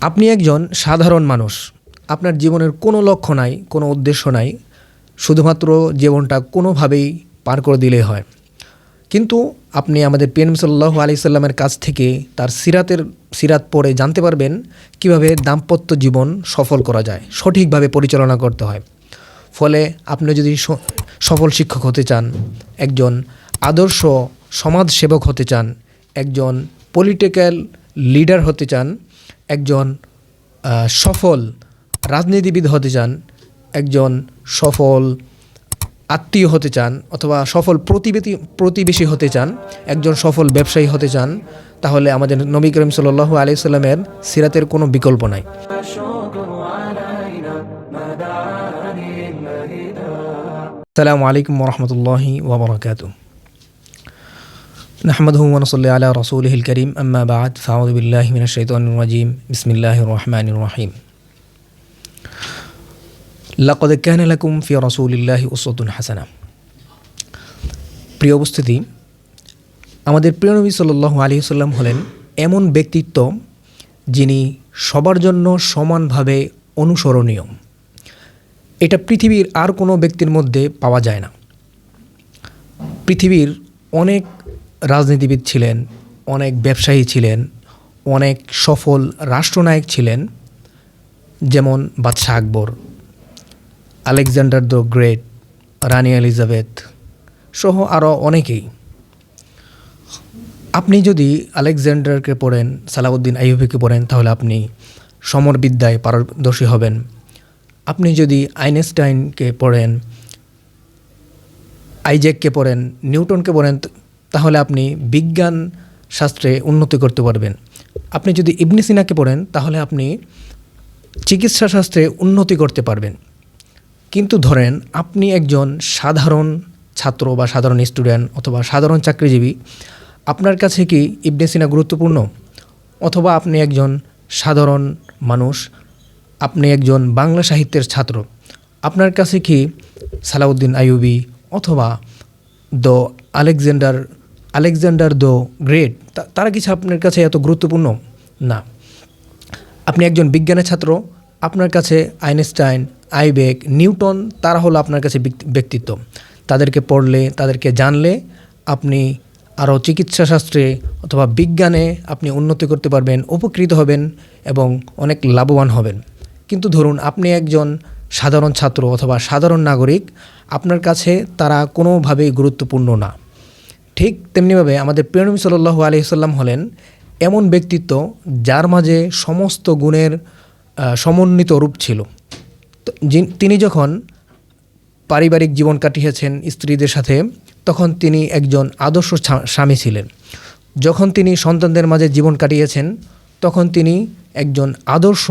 আপনি একজন সাধারণ মানুষ। আপনার জীবনের কোনো লক্ষ্য নাই, কোনো উদ্দেশ্য নাই। শুধুমাত্র জীবনটা কোনোভাবেই পার করে দিলেই হয়। কিন্তু আপনি আমাদের প্রিয় নবী সাল্লাল্লাহু আলাইহি সাল্লামের কাছ থেকে তার সিরাত পড়ে জানতে পারবেন কিভাবে দাম্পত্য জীবন সফল করা যায়, সঠিকভাবে পরিচালনা করতে হয়। ফলে আপনি যদি সফল শিক্ষক হতে চান, একজন আদর্শ সমাজ সেবক হতে চান, একজন পলিটিক্যাল লিডার হতে চান, একজন সফল রাজনীতিবিদ হতে চান, একজন সফল আত্মীয় হতে চান, অথবা সফল প্রতিবেশী হতে চান, একজন সফল ব্যবসায়ী হতে চান, তাহলে আমাদের নবী করিম সাল্লাল্লাহু আলাইহি সাল্লামের সিরাতের কোনো বিকল্প নাই। আসসালামু আলাইকুম ওয়া রাহমাতুল্লাহি ওয়া বারাকাতুহু। নাহমাদুহু ওয়া নুসাল্লি আলা রাসূলিহিল কারীম, আম্মা বা'দ, ফাআউযু বিল্লাহি মিনাশ শাইতানির রাজীম। বিসমিল্লাহির রহমানির রহিম। লাকাদ কানা লাকুম ফি রাসূলিল্লাহি উসওয়াতুন হাসানা। প্রিয় উপস্থিতি, আমাদের প্রিয় নবী সাল্লাল্লাহু আলাইহি ওয়াসাল্লাম হলেন এমন ব্যক্তিত্ব যিনি সবার জন্য সমানভাবে অনুসরণীয়। এটা পৃথিবীর আর কোনো ব্যক্তির মধ্যে পাওয়া যায় না। পৃথিবীর অনেক রাজনীতিবিদ ছিলেন, অনেক ব্যবসায়ী ছিলেন, অনেক সফল রাষ্ট্রনায়ক ছিলেন, যেমন বাদশাহ আকবর, আলেকজান্ডার দ্য গ্রেট, রানী এলিজাবেথ সহ আরও অনেকেই। আপনি যদি আলেকজান্ডারকে পড়েন, সালাউদ্দিন আইয়ুবিকে পড়েন, তাহলে আপনি সমরবিদ্যায় পারদর্শী হবেন। আপনি যদি আইনস্টাইনকে পড়েন, আইজ্যাককে পড়েন, নিউটনকে পড়েন, তাহলে আপনি বিজ্ঞান শাস্ত্রে উন্নতি করতে পারবেন। আপনি যদি ইবনে সিনাকে পড়েন, তাহলে আপনি চিকিৎসা শাস্ত্রে উন্নতি করতে পারবেন। কিন্তু ধরেন আপনি একজন সাধারণ ছাত্র বা সাধারণ স্টুডেন্ট অথবা সাধারণ চাকরিজীবী, আপনার কাছে কি ইবনে সিনা গুরুত্বপূর্ণ? অথবা আপনি একজন সাধারণ মানুষ, আপনি একজন বাংলা সাহিত্যের ছাত্র, আপনার কাছে কি সালাউদ্দিন আইয়ুবি অথবা আলেকজান্ডার দ্য গ্রেট তারা কিছু আপনার কাছে এত গুরুত্বপূর্ণ না? আপনি একজন বিজ্ঞানের ছাত্র, আপনার কাছে আইনস্টাইন, আইজ্যাক, নিউটন তারা হলো আপনার কাছে ব্যক্তিত্ব। তাদেরকে পড়লে, তাদেরকে জানলে আপনি আরও চিকিৎসা শাস্ত্রে অথবা বিজ্ঞানে আপনি উন্নতি করতে পারবেন, উপকৃত হবেন এবং অনেক লাভবান হবেন। কিন্তু ধরুন আপনি একজন সাধারণ ছাত্র অথবা সাধারণ নাগরিক, আপনার কাছে তারা কোনোভাবেই গুরুত্বপূর্ণ না। ঠিক তেমনিভাবে আমাদের প্রিয় নবী সাল্লাল্লাহু আলাইহি ওয়াসাল্লাম হলেন এমন ব্যক্তিত্ব যার মাঝে সমস্ত গুণের সমন্বিত রূপ ছিল। তিনি যখন পারিবারিক জীবন কাটিয়েছেন স্ত্রীদের সাথে, তখন তিনি একজন আদর্শ স্বামী ছিলেন। যখন তিনি সন্তানদের মাঝে জীবন কাটিয়েছেন, তখন তিনি একজন আদর্শ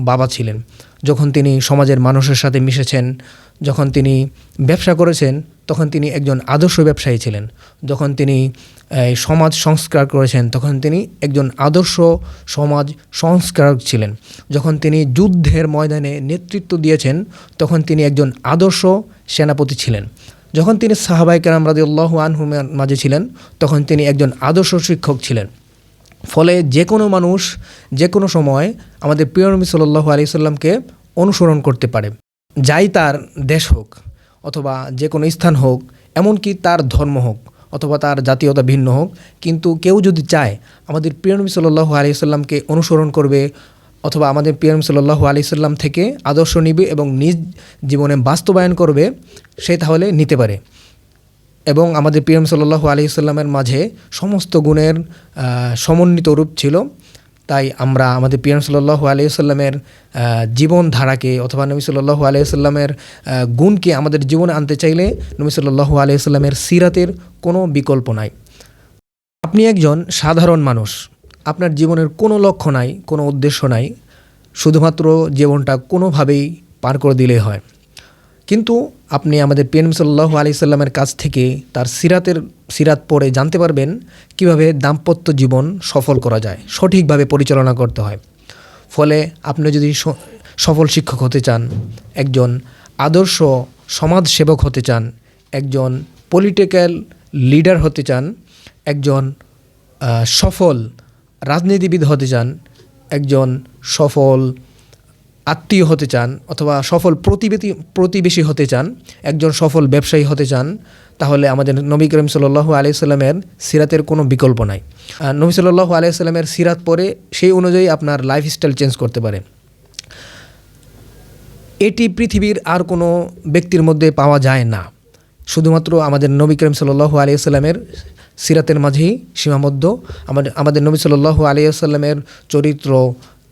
বাবা ছিলেন। যখন তিনি সমাজের মানুষের সাথে মিশেছেন, যখন তিনি ব্যবসা করেছেন, তখন তিনি একজন আদর্শ ব্যবসায়ী ছিলেন। যখন তিনি সমাজ সংস্কার করেছেন, তখন তিনি একজন আদর্শ সমাজ সংস্কারক ছিলেন। যখন তিনি যুদ্ধের ময়দানে নেতৃত্ব দিয়েছেন, তখন তিনি একজন আদর্শ সেনাপতি ছিলেন। যখন তিনি সাহাবায়ে কেরাম রাদিয়াল্লাহু আনহুম মাঝে ছিলেন, তখন তিনি একজন আদর্শ শিক্ষক ছিলেন। ফলে যে কোনো মানুষ যে কোনো সময় আমাদের প্রিয় নবী সাল্লাল্লাহু আলাইহি সাল্লামকে অনুসরণ করতে পারে, যাই তার দেশ হোক অথবা যে কোনো স্থান হোক, এমনকি তার ধর্ম হোক অথবা তার জাতীয়তা ভিন্ন হোক। কিন্তু কেউ যদি চায় আমাদের প্রিয় নবী সাল্লাল্লাহু আলাইহি সাল্লামকে অনুসরণ করবে অথবা আমাদের প্রিয় নবী সাল্লাল্লাহু আলাইহি সাল্লাম থেকে আদর্শ নিবে এবং নিজ জীবনে বাস্তবায়ন করবে, সে তাহলে নিতে পারে। এবং আমাদের প্রিয় নবী সাল্লাল্লাহু আলাইহি সাল্লামের মাঝে সমস্ত গুণের সমন্বিত রূপ ছিল। তাই আমরা আমাদের প্রিয় নবী সাল্লাল্লাহু আলাইহি সাল্লামের জীবনধারাকে অথবা নবী সাল্লাল্লাহু আলাইহি সাল্লামের গুণকে আমাদের জীবনে আনতে চাইলে নবী সাল্লাল্লাহু আলাইহি সাল্লামের সিরাতের কোনো বিকল্প নাই। আপনি একজন সাধারণ মানুষ, আপনার জীবনের কোনো লক্ষ্য নাই, কোনো উদ্দেশ্য নাই। শুধুমাত্র জীবনটা কোনোভাবেই পার করে দিলেই হয়। কিন্তু আপনি আমাদের প্রিয় নবী সাল্লাল্লাহু আলাইহি সাল্লামের কাছ থেকে তার সিরাত পড়ে জানতে পারবেন কিভাবে দাম্পত্য জীবন সফল করা যায়, সঠিকভাবে পরিচালনা করতে হয়। ফলে আপনি যদি সফল শিক্ষক হতে চান, একজন আদর্শ সমাজ সেবক হতে চান, একজন পলিটিক্যাল লিডার হতে চান, একজন সফল রাজনীতিবিদ হতে চান, একজন সফল আত্মীয় হতে চান অথবা সফল প্রতিবেশী হতে চান, একজন সফল ব্যবসায়ী হতে চান, তাহলে আমাদের নবী করিম সাল্লাল্লাহু আলাইহি সাল্লামের সিরাতের কোনো বিকল্প নাই। নবী সাল্লাল্লাহু আলাইহি সাল্লামের সিরাত পড়ে সেই অনুযায়ী আপনার লাইফস্টাইল চেঞ্জ করতে পারে। এটি পৃথিবীর আর কোনো ব্যক্তির মধ্যে পাওয়া যায় না, শুধুমাত্র আমাদের নবী করিম সাল্লাল্লাহু আলাইহি সাল্লামের সিরাতের মাঝেই সীমাবদ্ধ। আমাদের নবী সাল্লাল্লাহু আলাইহি সাল্লামের চরিত্র,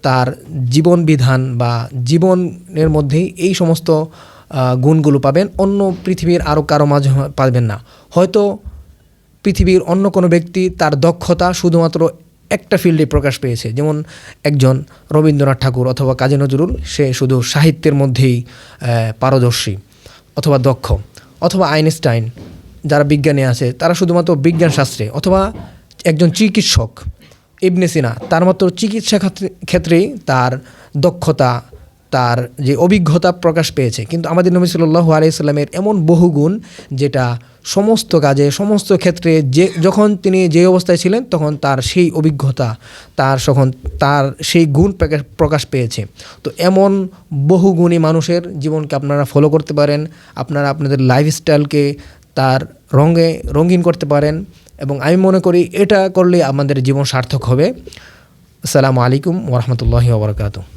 তার জীবন বিধান বা জীবনের মধ্যেই এই সমস্ত গুণগুলো পাবেন, অন্য পৃথিবীর আরও কারো মাঝে পাবেন না। হয়তো পৃথিবীর অন্য কোনো ব্যক্তি তার দক্ষতা শুধুমাত্র একটা ফিল্ডে প্রকাশ পেয়েছে, যেমন একজন রবীন্দ্রনাথ ঠাকুর অথবা কাজী নজরুল, সে শুধু সাহিত্যের মধ্যেই পারদর্শী অথবা দক্ষ, অথবা আইনস্টাইন যারা বিজ্ঞানী আছে তারা শুধুমাত্র বিজ্ঞান শাস্ত্রে, অথবা একজন চিকিৎসক ইবনে সিনা তার মতো চিকিৎসা ক্ষেত্রেই তার দক্ষতা, তার যে অভিজ্ঞতা প্রকাশ পেয়েছে। কিন্তু আমাদের নবী সাল্লাল্লাহু আলাইহি সাল্লামের এমন বহু গুণ যেটা সমস্ত কাজে সমস্ত ক্ষেত্রে যখন তিনি যে অবস্থায় ছিলেন তখন তার সেই অভিজ্ঞতা, তার সেই গুণ প্রকাশ পেয়েছে। তো এমন বহু গুণী মানুষের জীবনকে আপনারা ফলো করতে পারেন, আপনারা আপনাদের লাইফস্টাইলকে তার রঙিন করতে পারেন, এবং আমি মনে করি এটা করলে আমাদের জীবন সার্থক হবে। আসসালামু আলাইকুম ওয়া রাহমাতুল্লাহি ওয়া বারাকাতুহু।